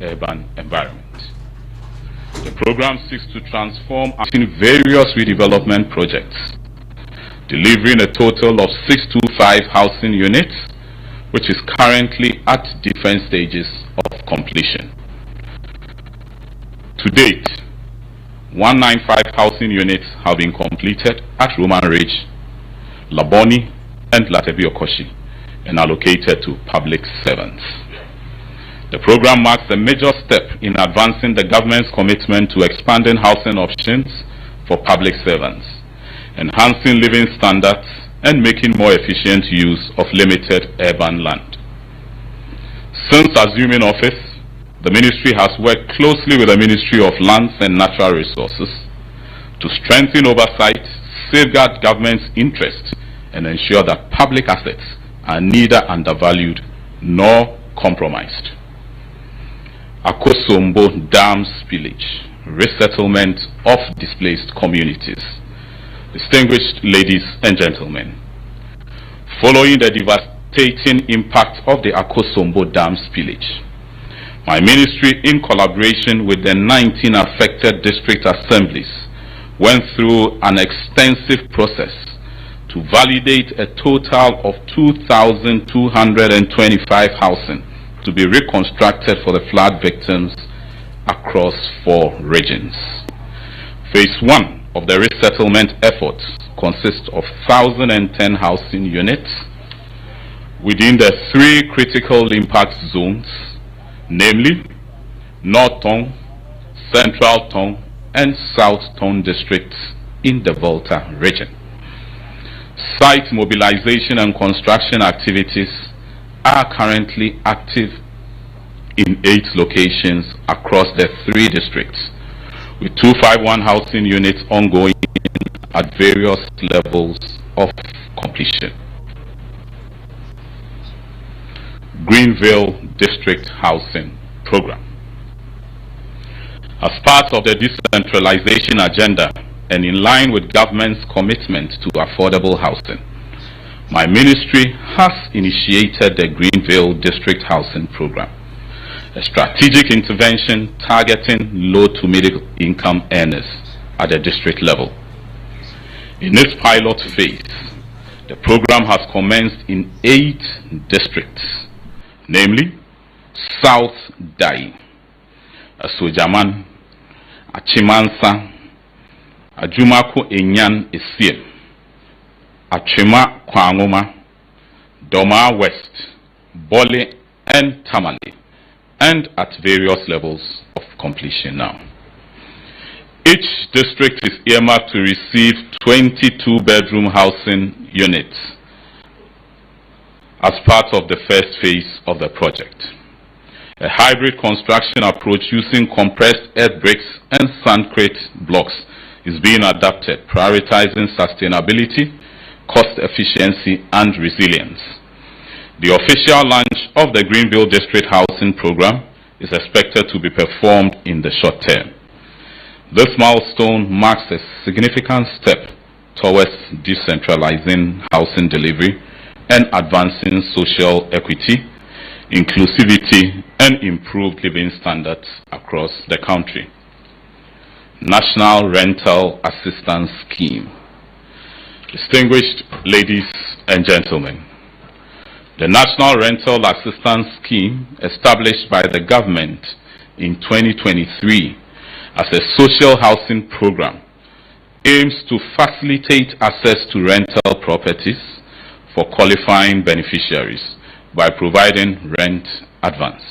urban environment. The program seeks to transform various redevelopment projects, delivering a total of 625 housing units, which is currently at different stages of completion. To date, 195 housing units have been completed at Roman Ridge, Laboni, and Latebi Okoshi, and allocated to public servants. The program marks a major step in advancing the government's commitment to expanding housing options for public servants, enhancing living standards, and making more efficient use of limited urban land. Since assuming office, the ministry has worked closely with the Ministry of Lands and Natural Resources to strengthen oversight, safeguard government's interests, and ensure that public assets are neither undervalued nor compromised. Akosombo Dam Spillage, resettlement of displaced communities. Distinguished ladies and gentlemen, following the devastating impact of the Akosombo Dam spillage, my ministry, in collaboration with the 19 affected district assemblies, went through an extensive process to validate a total of 2,225 housing to be reconstructed for the flood victims across 4 regions. Phase 1 of the resettlement efforts consists of 1,010 housing units within the 3 critical impact zones, namely North Tong, Central Tong, and South Tong districts in the Volta region. Site mobilization and construction activities are currently active in 8 locations across the 3 districts, with 251 housing units ongoing at various levels of completion. Greenville District Housing Program. As part of the decentralization agenda and in line with government's commitment to affordable housing, my ministry has initiated the Greenville District Housing Program, a strategic intervention targeting low to middle income earners at the district level. In its pilot phase, the program has commenced in 8 districts, namely South Dai, Asojaman, Achimansa, Ajumako Enyan Esiem, Achima Kwangoma, Doma West, Bole, and Tamale, and at various levels of completion now. Each district is earmarked to receive 22-bedroom housing units as part of the first phase of the project. A hybrid construction approach using compressed earth bricks and sandcrete blocks is being adopted, prioritizing sustainability, cost efficiency, and resilience. The official launch of the Greenville District Housing Program is expected to be performed in the short term. This milestone marks a significant step towards decentralizing housing delivery and advancing social equity, inclusivity, and improved living standards across the country. National Rental Assistance Scheme. Distinguished ladies and gentlemen, the National Rental Assistance Scheme, established by the government in 2023 as a social housing program, aims to facilitate access to rental properties for qualifying beneficiaries by providing rent advance.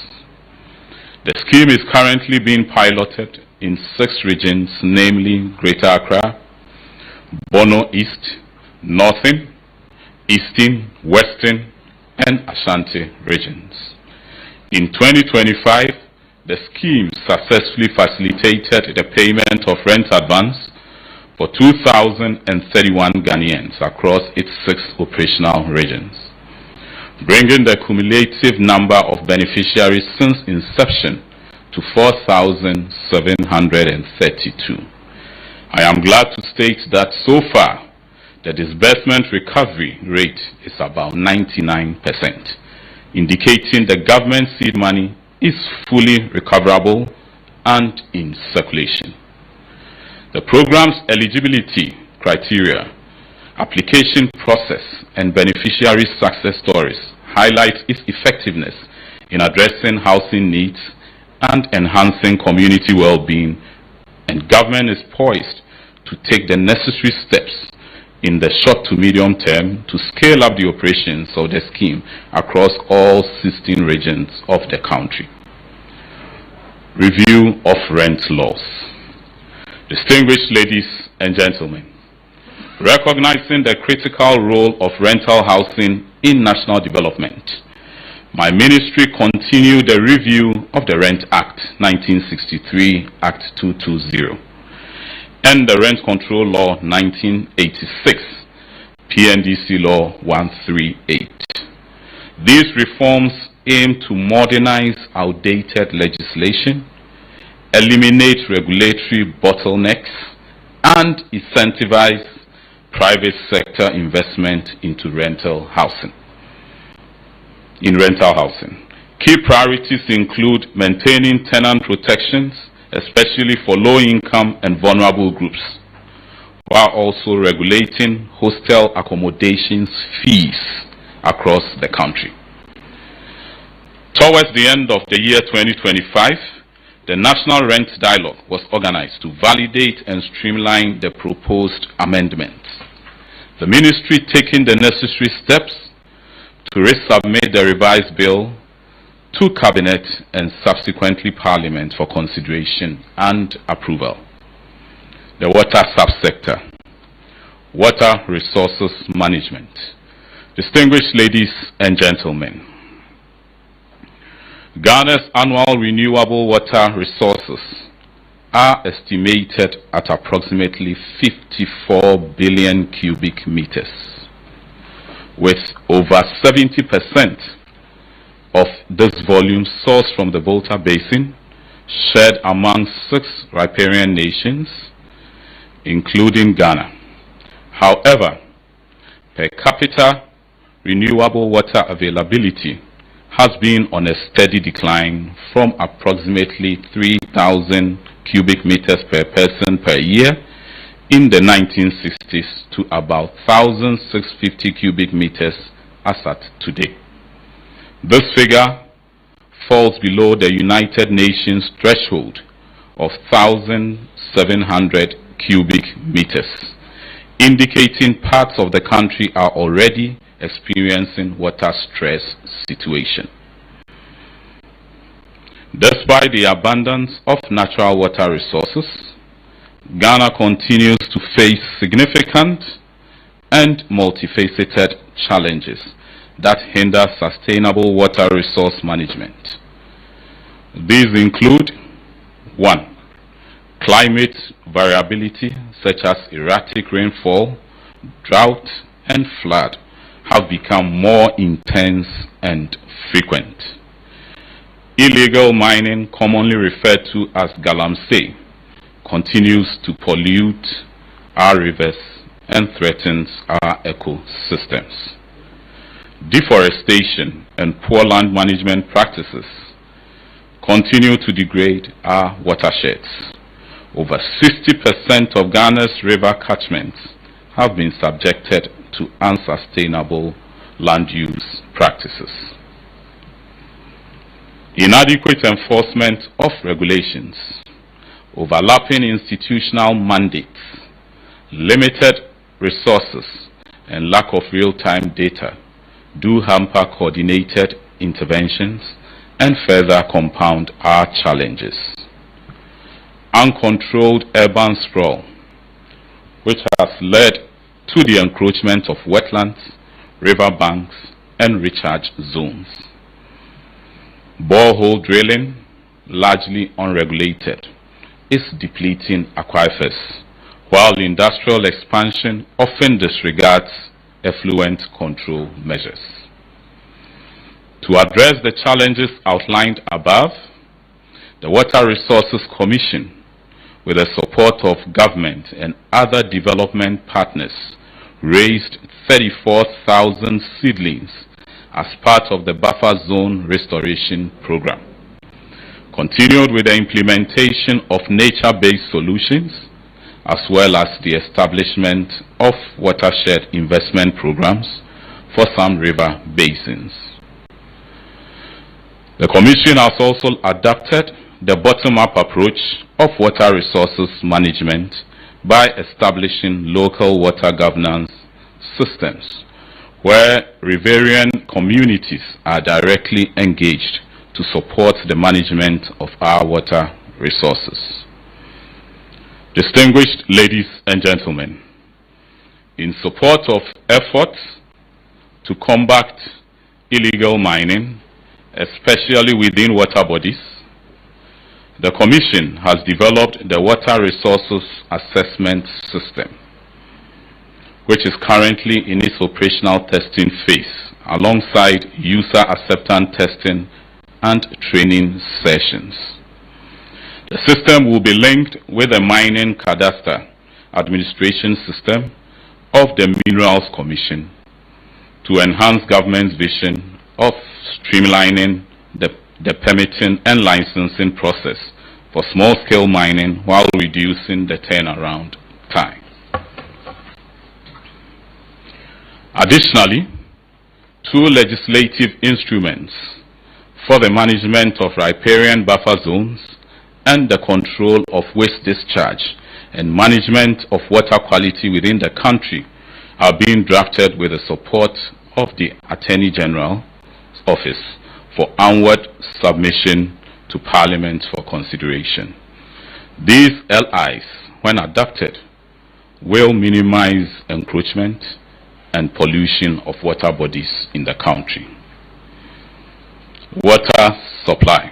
The scheme is currently being piloted in 6 regions, namely Greater Accra, Bono East, Northern, Eastern, Western, and Ashanti regions. In 2025, the scheme successfully facilitated the payment of rent advance for 2,031 Ghanaians across its 6 operational regions, bringing the cumulative number of beneficiaries since inception to 4,732. I am glad to state that so far, the disbursement recovery rate is about 99%, indicating the government seed money is fully recoverable and in circulation. The program's eligibility criteria, application process, and beneficiary success stories highlight its effectiveness in addressing housing needs and enhancing community well-being, and government is poised to take the necessary steps in the short to medium term to scale up the operations of the scheme across all 16 regions of the country. Review of rent laws. Distinguished ladies and gentlemen, recognizing the critical role of rental housing in national development, my ministry continued the review of the Rent Act 1963, Act 220, and the Rent Control Law 1986, PNDC Law 138. These reforms aim to modernize outdated legislation, eliminate regulatory bottlenecks, and incentivize private sector investment into rental housing. In rental housing, key priorities include maintaining tenant protections, especially for low-income and vulnerable groups, while also regulating hostel accommodations fees across the country. Towards the end of the year 2025, the National Rent Dialogue was organized to validate and streamline the proposed amendments. The ministry taking the necessary steps to resubmit the revised bill to Cabinet and subsequently Parliament for consideration and approval. The water subsector, water resources management. Distinguished ladies and gentlemen, Ghana's annual renewable water resources are estimated at approximately 54 billion cubic meters, with over 70% of this volume sourced from the Volta Basin, shared among 6 riparian nations, including Ghana. However, per capita renewable water availability has been on a steady decline from approximately 3,000 cubic meters per person per year in the 1960s to about 1,650 cubic meters as at today. This figure falls below the United Nations threshold of 1,700 cubic meters, indicating parts of the country are already experiencing water stress situation. Despite the abundance of natural water resources, Ghana continues to face significant and multifaceted challenges that hinder sustainable water resource management. These include 1. Climate variability such as erratic rainfall, drought, and flood have become more intense and frequent. Illegal mining, commonly referred to as galamsey, continues to pollute our rivers and threatens our ecosystems. Deforestation and poor land management practices continue to degrade our watersheds. Over 60% of Ghana's river catchments have been subjected to unsustainable land use practices. Inadequate enforcement of regulations, overlapping institutional mandates, limited resources, and lack of real-time data do hamper coordinated interventions and further compound our challenges. Uncontrolled urban sprawl, which has led to the encroachment of wetlands, riverbanks, and recharge zones. Borehole drilling, largely unregulated, is depleting aquifers, while industrial expansion often disregards effluent control measures. To address the challenges outlined above, the Water Resources Commission, with the support of government and other development partners, raised 34,000 seedlings as part of the Buffer Zone Restoration Program. continued with the implementation of nature-based solutions, as well as the establishment of watershed investment programs for some river basins. The Commission has also adopted the bottom-up approach of water resources management by establishing local water governance systems where riverian communities are directly engaged to support the management of our water resources. Distinguished ladies and gentlemen, in support of efforts to combat illegal mining, especially within water bodies, the Commission has developed the Water Resources Assessment System, which is currently in its operational testing phase, alongside user acceptance testing and training sessions. The system will be linked with the Mining Cadastre Administration System of the Minerals Commission to enhance government's vision of streamlining the permitting and licensing process for small-scale mining while reducing the turnaround time. Additionally, two legislative instruments for the management of riparian buffer zones and the control of waste discharge and management of water quality within the country are being drafted with the support of the Attorney General's Office for onward submission to Parliament for consideration. These LIs, when adopted, will minimize encroachment and pollution of water bodies in the country. Water supply.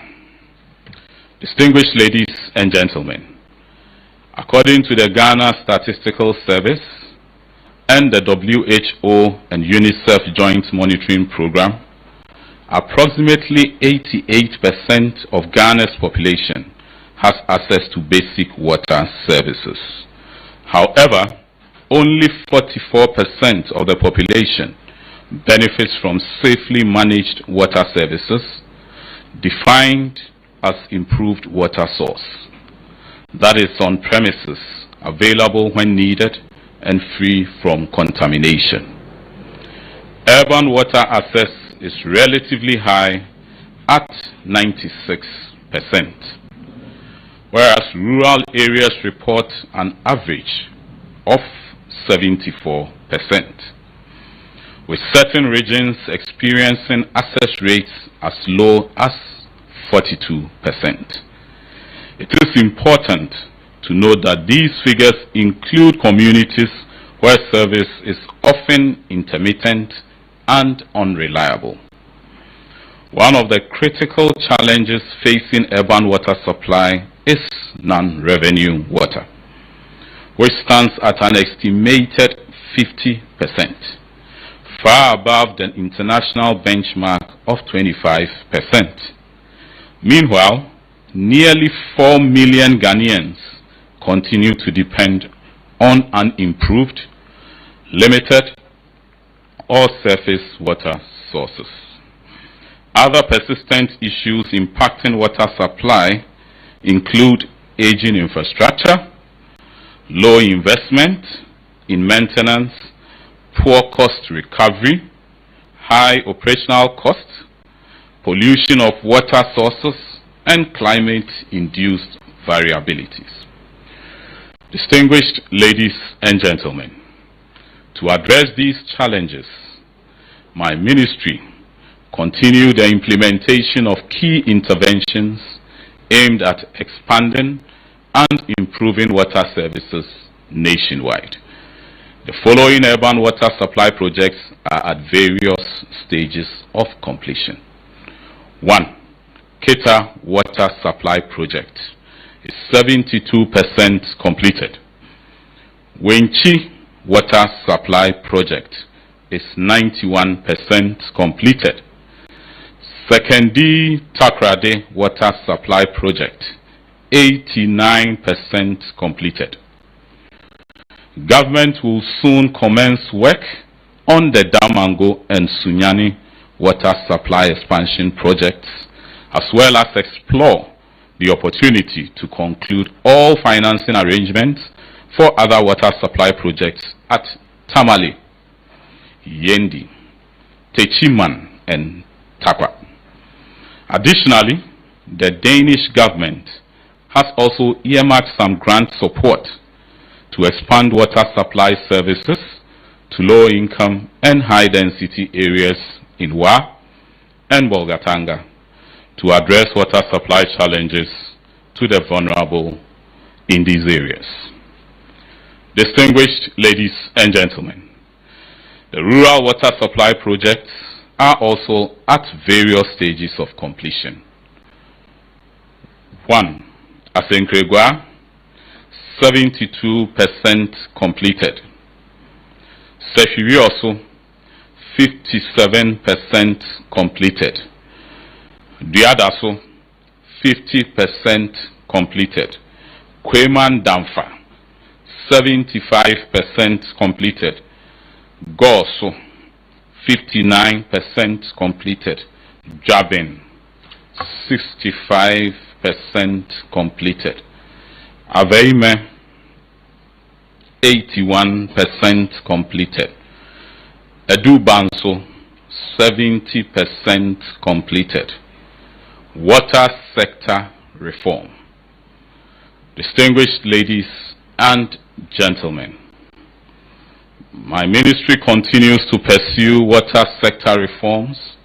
Distinguished ladies and gentlemen, according to the Ghana Statistical Service and the WHO and UNICEF Joint Monitoring Program, approximately 88% of Ghana's population has access to basic water services. However, only 44% of the population benefits from safely managed water services, defined as improved water source, that is on premises, available when needed, and free from contamination. Urban water access is relatively high at 96%, whereas rural areas report an average of 74%, with certain regions experiencing access rates as low as 42%. It is important to note that these figures include communities where service is often intermittent and unreliable. One of the critical challenges facing urban water supply is non-revenue water, which stands at an estimated 50%, far above the international benchmark of 25%. Meanwhile, nearly 4 million Ghanaians continue to depend on unimproved, limited, or surface water sources. Other persistent issues impacting water supply include aging infrastructure, low investment in maintenance, poor cost recovery, high operational costs, pollution of water sources, and climate-induced variabilities. Distinguished ladies and gentlemen, to address these challenges, my ministry continued the implementation of key interventions aimed at expanding and improving water services nationwide. The following urban water supply projects are at various stages of completion. 1. Keta Water Supply Project is 72% completed. Wenchi Water Supply Project is 91% completed. Sekendi Takrade Water Supply Project, 89% completed. Government will soon commence work on the Damango and Sunyani water supply expansion projects, as well as explore the opportunity to conclude all financing arrangements for other water supply projects at Tamale, Yendi, Techiman, and Takwa. Additionally, the Danish government has also earmarked some grant support to expand water supply services to low-income and high-density areas in Wa and Bolgatanga to address water supply challenges to the vulnerable in these areas. Distinguished ladies and gentlemen, the rural water supply projects are also at various stages of completion. 1. Asenkregwa, 72% completed. Sefirioso, 57% completed. Diadaso, 50% completed. Kweman Damfa, 75% completed. Goso, 59% completed. Jabin, 65% completed. Aveime, 81% completed. Edubanso, 70% completed. Water sector reform. Distinguished ladies and gentlemen, my ministry continues to pursue water sector reforms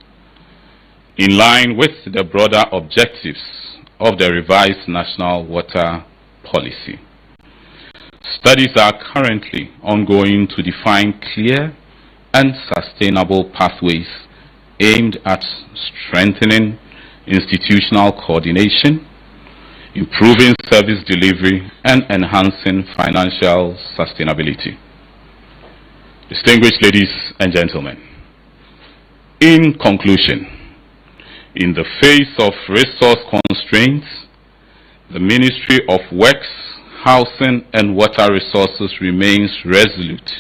in line with the broader objectives of the revised National Water Policy. Studies are currently ongoing to define clear and sustainable pathways aimed at strengthening institutional coordination, improving service delivery, and enhancing financial sustainability. Distinguished ladies and gentlemen, in conclusion, in the face of resource constraints, the Ministry of Works, Housing and Water Resources remains resolute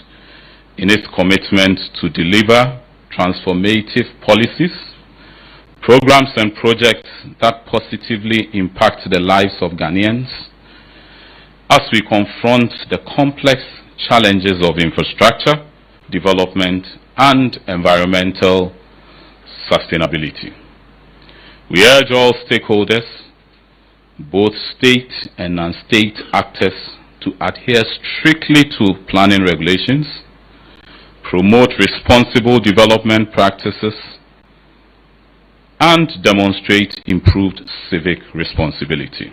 in its commitment to deliver transformative policies, programs and projects that positively impact the lives of Ghanaians as we confront the complex challenges of infrastructure, development, and environmental sustainability. We urge all stakeholders, both state and non-state actors, to adhere strictly to planning regulations, promote responsible development practices, and demonstrate improved civic responsibility.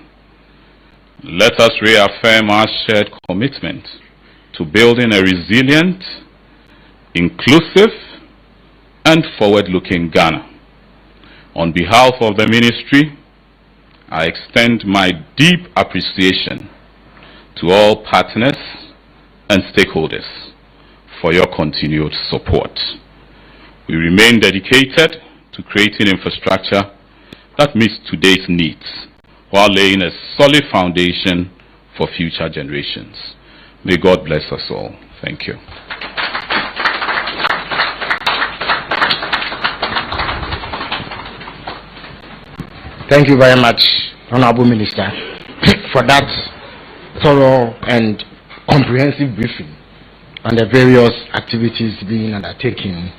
Let us reaffirm our shared commitment to building a resilient, inclusive, and forward-looking Ghana. On behalf of the ministry, I extend my deep appreciation to all partners and stakeholders for your continued support. We remain dedicated to creating infrastructure that meets today's needs while laying a solid foundation for future generations. May God bless us all. Thank you. Thank you very much, Honorable Minister, for that thorough and comprehensive briefing on the various activities being undertaken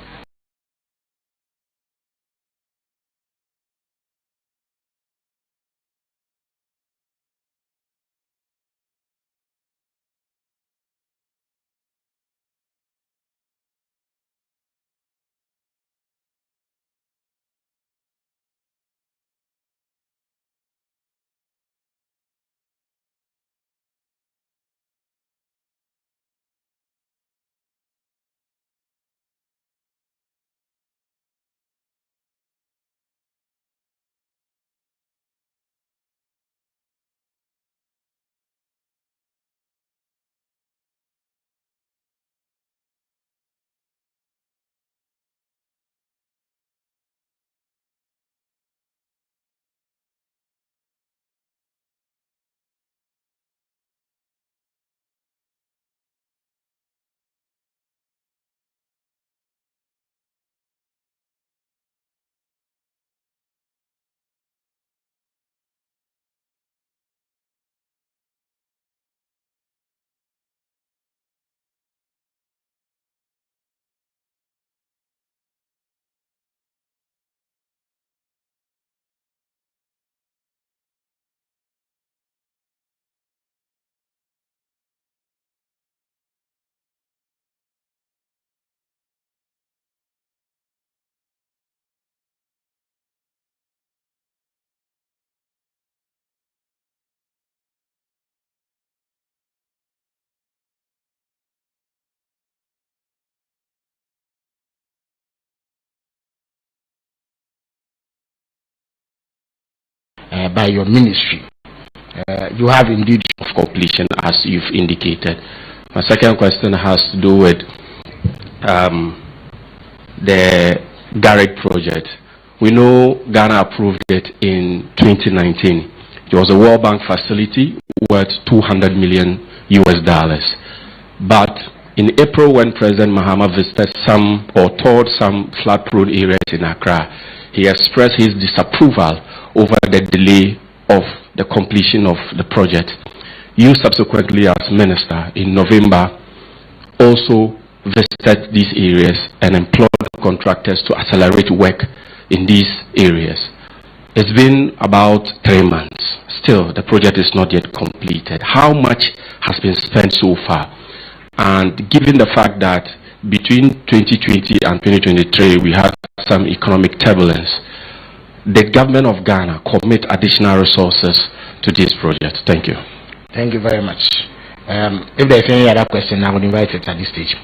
by your ministry. You have indeed of completion, as you've indicated. My second question has to do with the Garrick project. We know Ghana approved it in 2019. It was a World Bank facility worth $200 million. But in April, when President Mahama visited some or toured some flood-prone areas in Accra, he expressed his disapproval over the delay of the completion of the project. You subsequently, as minister, in November, also visited these areas and employed contractors to accelerate work in these areas. It's been about 3 months. Still, the project is not yet completed. How much has been spent so far? And given the fact that between 2020 and 2023, we had some economic turbulence, the government of Ghana commit additional resources to this project. Thank you. Thank you very much. If there's any other question, I would invite it at this stage.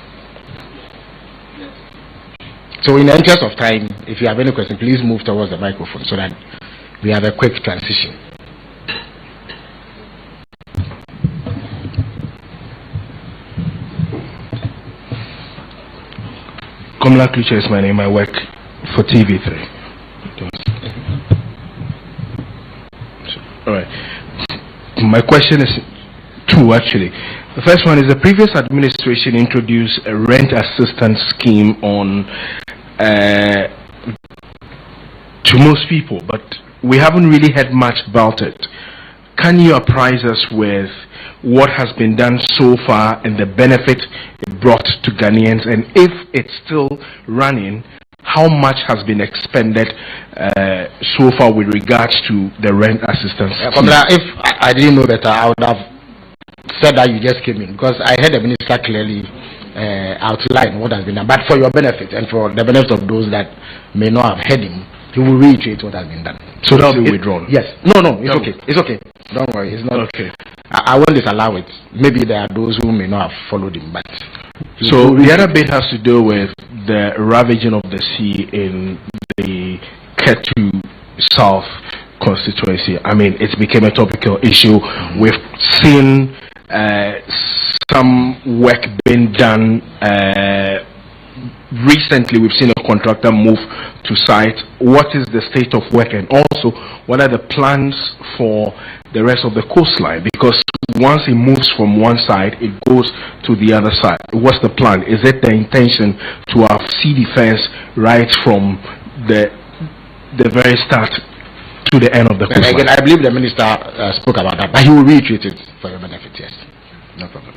So in the interest of time, if you have any question, please move towards the microphone so that we have a quick transition. Komla Creature is my name. I work for TV3. All right. My question is two, actually. The first one is the previous administration introduced a rent assistance scheme on to most people, but we haven't really heard much about it. Can you apprise us with what has been done so far and the benefit it brought to Ghanaians, and if it's still running, how much has been expended so far with regards to the rent assistance? If I didn't know better, I would have said that you just came in, because I heard the minister clearly outline what has been done. But for your benefit and for the benefit of those that may not have heard him, he will reiterate what has been done. So that will be withdrawn? Yes. No, it's okay. It's okay. Don't worry. It's not okay. I won't disallow it. Maybe there are those who may not have followed him, but so the other bit has to do with the ravaging of the sea in the Ketu South constituency. I mean, it's become a topical issue. We've seen some work being done. Recently, we've seen a contractor move to site. What is the state of work, and also what are the plans for the rest of the coastline? Because once it moves from one side, it goes to the other side. What's the plan? Is it the intention to have sea defense right from the very start to the end of the coastline? Again, I believe the minister spoke about that, but he will reiterate it for your benefit. Yes, no problem.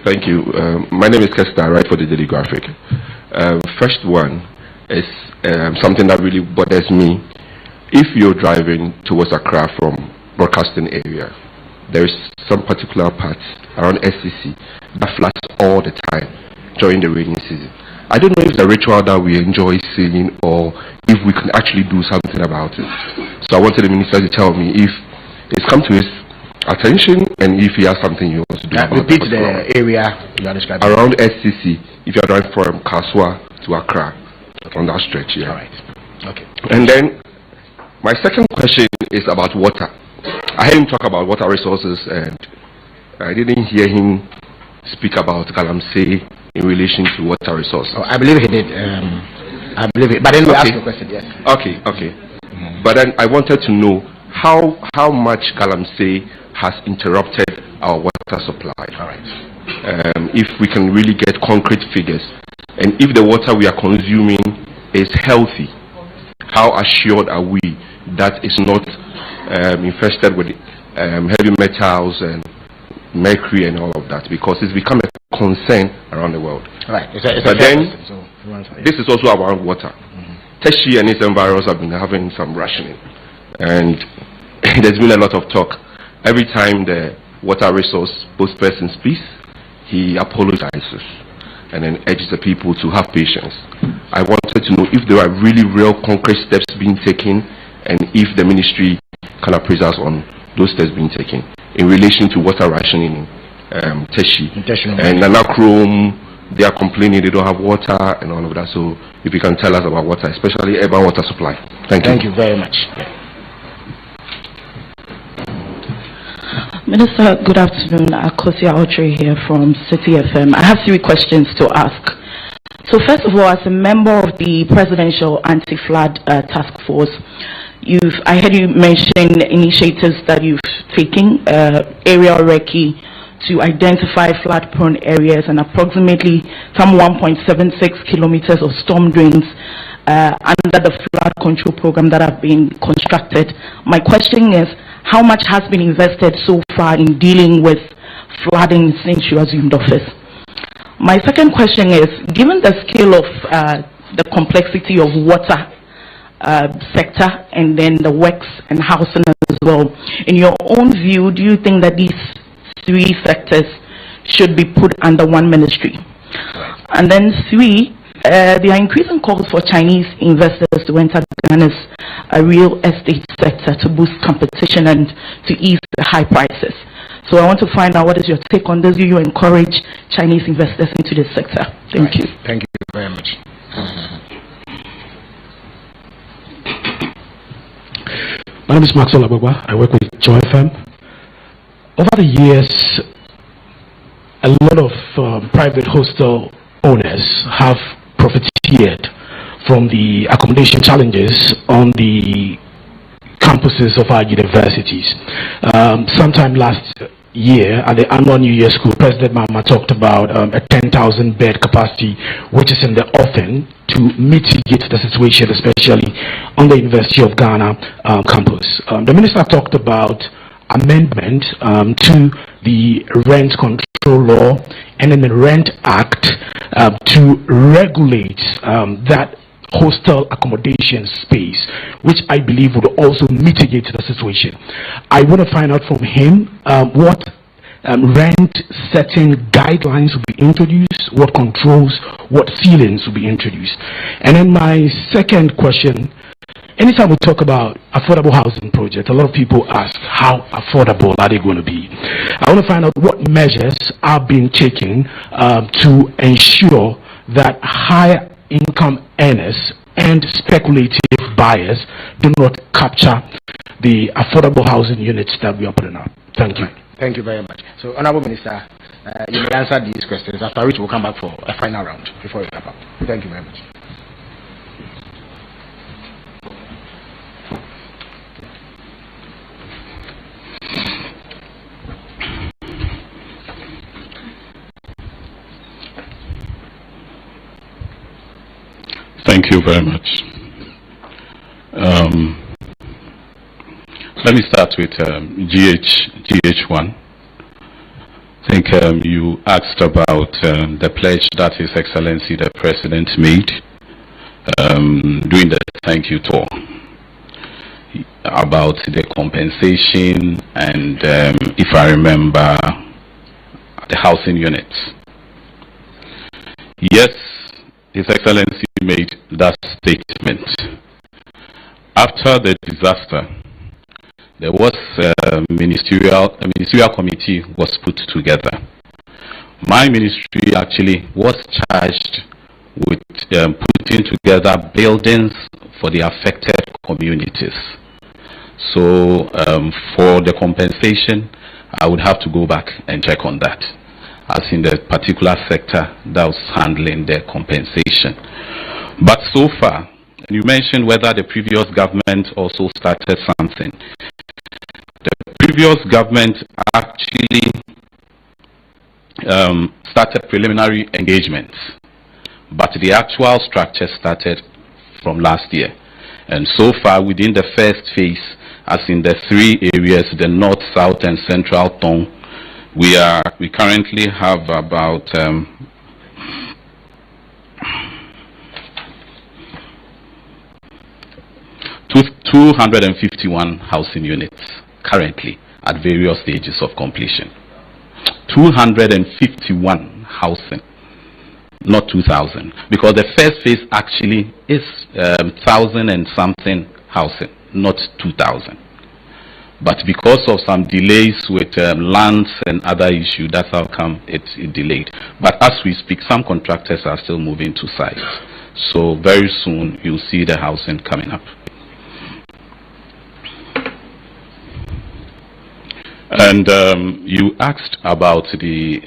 Thank you. My name is Kester. I write for the Daily Graphic. First one is something that really bothers me. If you're driving towards Accra from broadcasting area, there is some particular parts around SCC that floods all the time during the rainy season. I don't know if it's a ritual that we enjoy seeing or if we can actually do something about it. So I wanted the minister to tell me if it's come to his attention and if he has something he wants to do about repeat the area you are describing. Around SCC, if you are driving from Kaswa to Accra, on that stretch. Yeah. All right. Okay. And then my second question is about water. I heard him talk about water resources, and I didn't hear him speak about Galamsey in relation to water resources. Oh, I believe he did. I believe it. But then we ask the question. Yes. Okay. But then I wanted to know how much Galamsey has interrupted our water supply. All right. If we can really get concrete figures, and if the water we are consuming is healthy, how assured are we that it's not infested with heavy metals and mercury and all of that? Because it's become a concern around the world. Right. But then, this is also about water. Teshi and its environs have been having some rationing, and there's been a lot of talk. Every time the water resource spokesperson speaks, he apologizes and then urges the people to have patience. I wanted to know if there are really real concrete steps being taken, and if the ministry can appraise us on those steps being taken in relation to water rationing in Teshi and Nana Chrome, they are complaining they don't have water and all of that. So if you can tell us about water, especially urban water supply. Thank you. Thank you very much. Minister, good afternoon. Akosia Autry here from City FM. I have 3 questions to ask. So first of all, as a member of the Presidential Anti-Flood Task Force, I heard you mention initiatives that you've taken, aerial recce, to identify flood-prone areas and approximately some 1.76 kilometers of storm drains under the flood control program that have been constructed. My question is, how much has been invested so far in dealing with flooding since you assumed office? My second question is, given the scale of the complexity of water sector and then the works and housing as well, in your own view, do you think that these 3 sectors should be put under one ministry? And then 3, there are increasing calls for Chinese investors to enter Ghana's real estate sector to boost competition and to ease the high prices. So I want to find out, what is your take on this? Do you encourage Chinese investors into this sector? Thank you. Thank you very much. My name is Maxwell Ababa. I work with Joy FM. Over the years, a lot of private hostel owners have profiteered from the accommodation challenges on the campuses of our universities. Sometime last year at the annual New Year School, President Mahama talked about a 10,000 bed capacity which is in the offing to mitigate the situation, especially on the University of Ghana campus. The minister talked about amendment to the rent control law and in the Rent Act to regulate that hostel accommodation space, which I believe would also mitigate the situation. I want to find out from him what rent setting guidelines will be introduced, what controls, what ceilings will be introduced. And then my second question, anytime we talk about affordable housing projects, a lot of people ask, how affordable are they going to be? I want to find out what measures are being taken to ensure that higher income earners and speculative buyers do not capture the affordable housing units that we are putting up. Thank you. Thank you very much. So, Honorable Minister, you may answer these questions, after which we'll come back for a final round before we wrap up. Thank you very much. Thank you very much. Let me start with GH1. I think you asked about the pledge that His Excellency the President made during the thank you tour about the compensation and, if I remember, the housing units. Yes, His Excellency made that statement. After the disaster, there was a ministerial committee was put together. My ministry actually was charged with putting together buildings for the affected communities. So for the compensation, I would have to go back and check on that, as in the particular sector that was handling the compensation. But so far, you mentioned whether the previous government also started something. The previous government actually started preliminary engagements, but the actual structure started from last year. And so far, within the first phase, as in the 3 areas, the north, south, and central tongue, we currently have about 251 housing units currently at various stages of completion. 251 housing, not 2,000, because the first phase actually is 1,000 and something housing, not 2,000. But because of some delays with lands and other issues, that's how come it delayed. But as we speak, some contractors are still moving to sites. So very soon you'll see the housing coming up. And you asked about the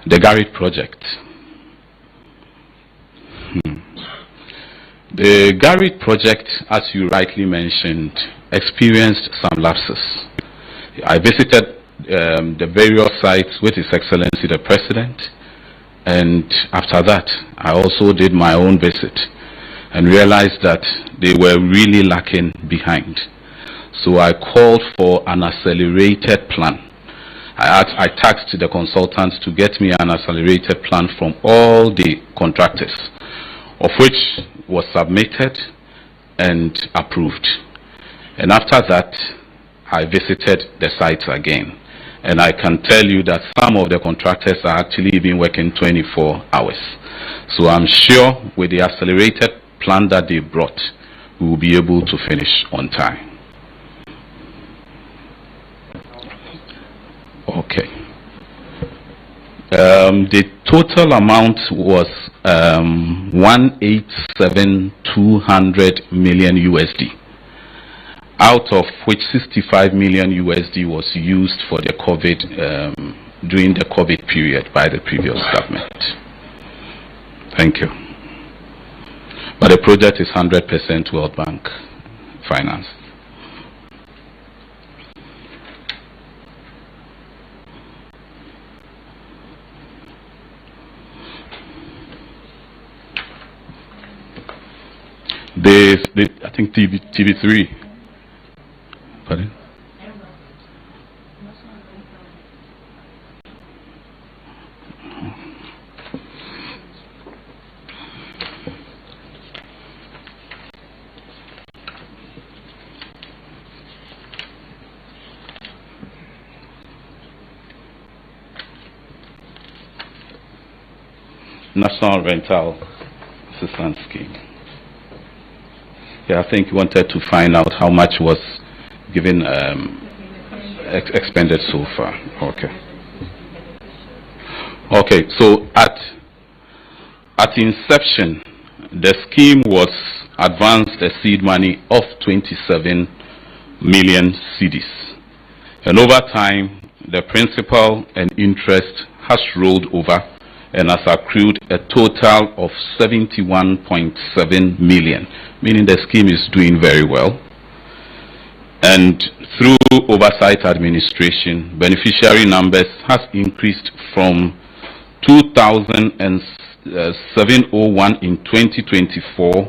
Garrett project. The Garrett project, as you rightly mentioned, experienced some lapses. I visited the various sites with His Excellency the President, and after that I also did my own visit and realized that they were really lacking behind. So I called for an accelerated plan. I tasked the consultants to get me an accelerated plan from all the contractors, of which was submitted and approved. And after that, I visited the sites again. And I can tell you that some of the contractors are actually even working 24 hours. So I'm sure with the accelerated plan that they brought, we will be able to finish on time. Okay. The total amount was 187,200 million USD, out of which 65 million USD was used for the COVID, during the COVID period by the previous government. Thank you. But the project is 100% World Bank financed. I think TV3. Pardon? National Rental Assistance Scheme. Yeah, I think you wanted to find out how much was given, expended so far. Okay. Okay, so at inception, the scheme was advanced a seed money of 27 million cedis. And over time, the principal and interest has rolled over and has accrued a total of 71.7 million, meaning the scheme is doing very well. And through oversight administration, beneficiary numbers has increased from 2,701 in 2024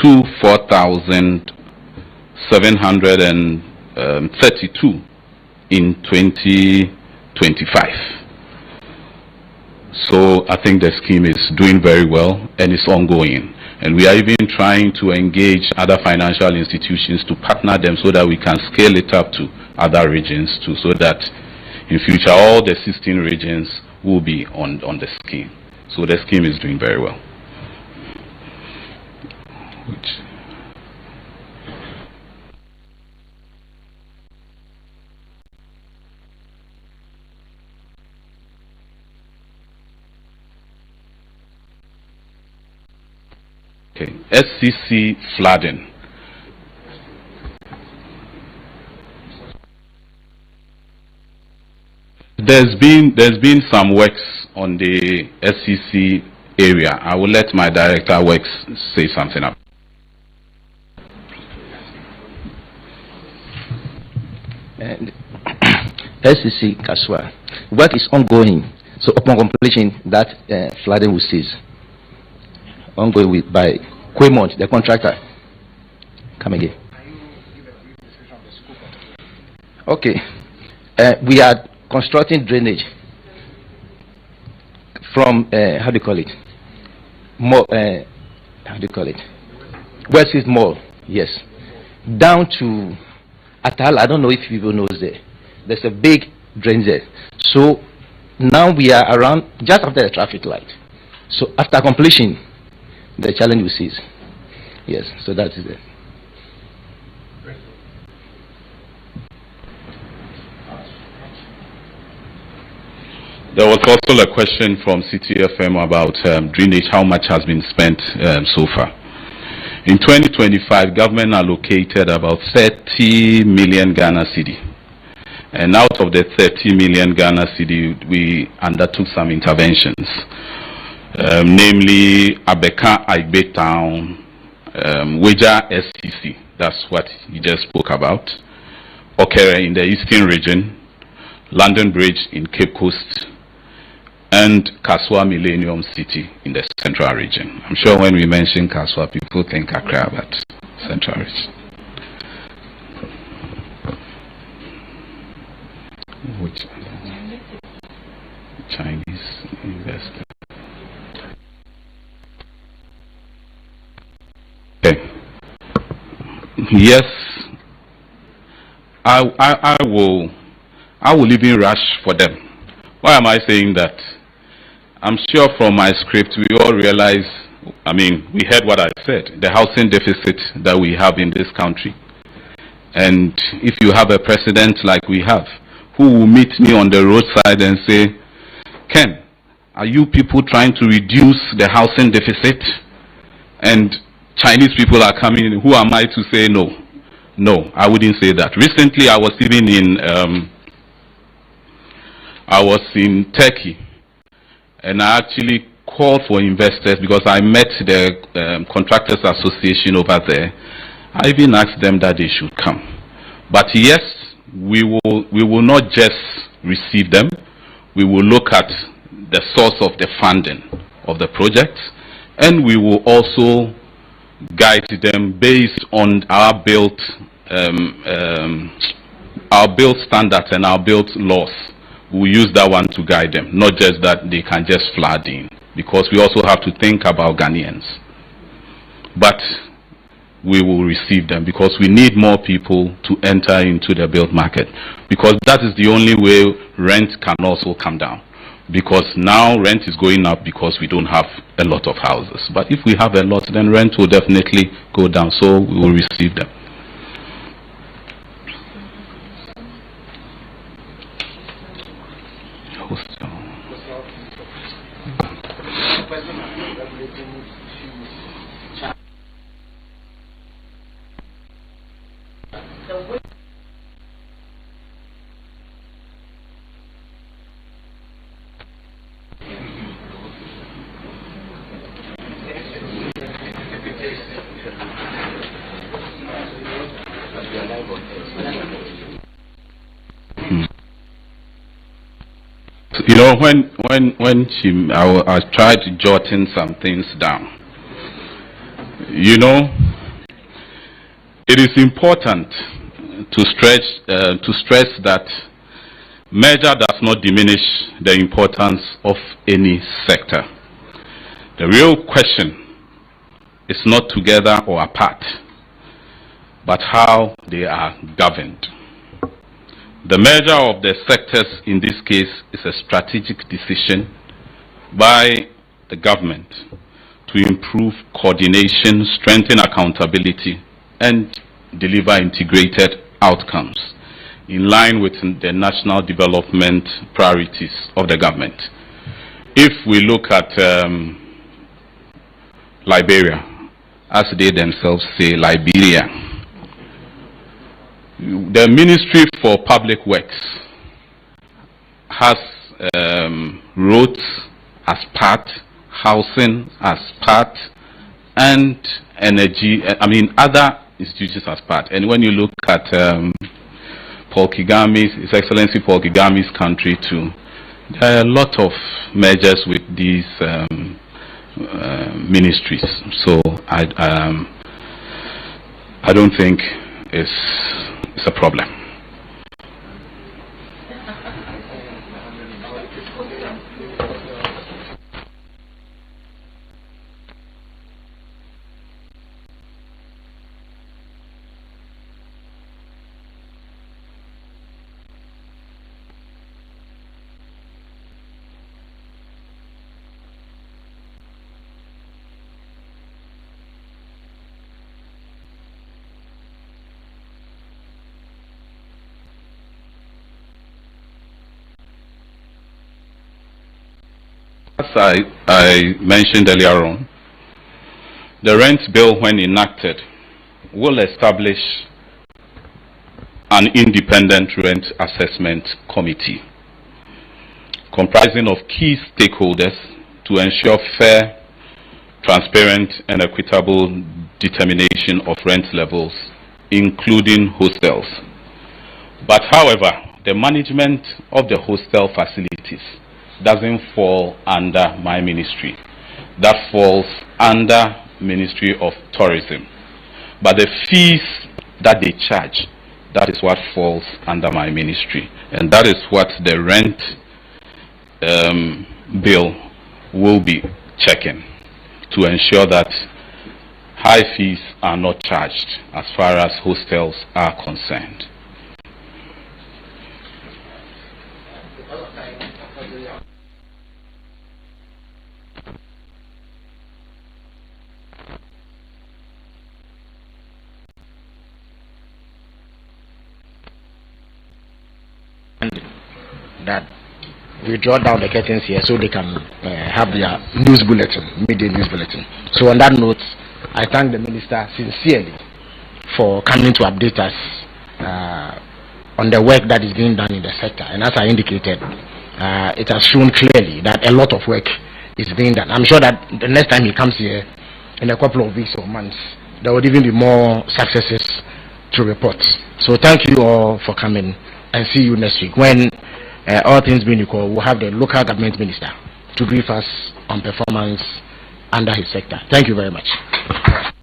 to 4,732 in 2025. So I think the scheme is doing very well and it's ongoing. And we are even trying to engage other financial institutions to partner them so that we can scale it up to other regions too, so that in future all the 16 regions will be on the scheme. So the scheme is doing very well. Okay, SCC flooding. There's been some works on the SCC area. I will let my director works say something up. And SCC Kaswa, work is ongoing. So upon completion, that flooding will cease. Ongoing by Quaymont, the contractor. Come again. Okay. We are constructing drainage from how do you call it? More how do you call it? West is Mall, yes. Down to Atal. I don't know if people knows there. There's a big drain there. So now we are around just after the traffic light. So after completion, the challenge will cease. Yes, so that is it. There was also a question from CTFM about drainage, how much has been spent so far. In 2025, government allocated about 30 million Ghana cedi. And out of the 30 million Ghana cedi, we undertook some interventions, namely Abeka Aigbe Town, Weja SCC, that's what you just spoke about, Okere in the eastern region, London Bridge in Cape Coast, and Kaswa Millennium City in the central region. I'm sure when we mention Kaswa, people think Accra, but central region. Which Chinese investor? Okay. Yes, I will even rush for them. Why am I saying that? I'm sure from my script we all realize, I mean, we heard what I said, the housing deficit that we have in this country. And if you have a president like we have, who will meet me on the roadside and say, Ken, are you people trying to reduce the housing deficit? And Chinese people are coming in, who am I to say no? No, I wouldn't say that. Recently I was even in Turkey, and I actually called for investors because I met the Contractors Association over there. I even asked them that they should come. But yes, we will not just receive them. We will look at the source of the funding of the project, and we will also guide them based on our built standards and our built laws. We use that one to guide them, not just that they can just flood in, because we also have to think about Ghanaians. But we will receive them because we need more people to enter into the built market, because that is the only way rent can also come down, because now rent is going up because we don't have a lot of houses. But if we have a lot, then rent will definitely go down, so we will receive them. You know, I tried jotting some things down. You know, it is important to stress that merger does not diminish the importance of any sector. The real question is not together or apart, but how they are governed. The merger of the sectors in this case is a strategic decision by the government to improve coordination, strengthen accountability, and deliver integrated outcomes in line with the national development priorities of the government. If we look at Liberia, as they themselves say, Liberia, the Ministry for Public Works has roads as part, housing as part, and energy, other institutions as part. And when you look at Paul Kagame, His Excellency Paul Kagame's country too, there are a lot of mergers with these ministries. So I don't think it's a problem. I mentioned earlier on, the rent bill, when enacted, will establish an independent rent assessment committee comprising of key stakeholders to ensure fair, transparent, and equitable determination of rent levels, including hostels. But however, the management of the hostel facilities doesn't fall under my ministry. That falls under Ministry of Tourism. But the fees that they charge, that is what falls under my ministry. And that is what the rent bill will be checking, to ensure that high fees are not charged as far as hostels are concerned. That we draw down the curtains here so they can have their news bulletin, midday news bulletin. So on that note, I thank the minister sincerely for coming to update us on the work that is being done in the sector. And as I indicated, it has shown clearly that a lot of work is being done. I'm sure that the next time he comes here, in a couple of weeks or months, there would even be more successes to report. So thank you all for coming, and see you next week when all things being equal, we'll have the local government minister to brief us on performance under his sector. Thank you very much.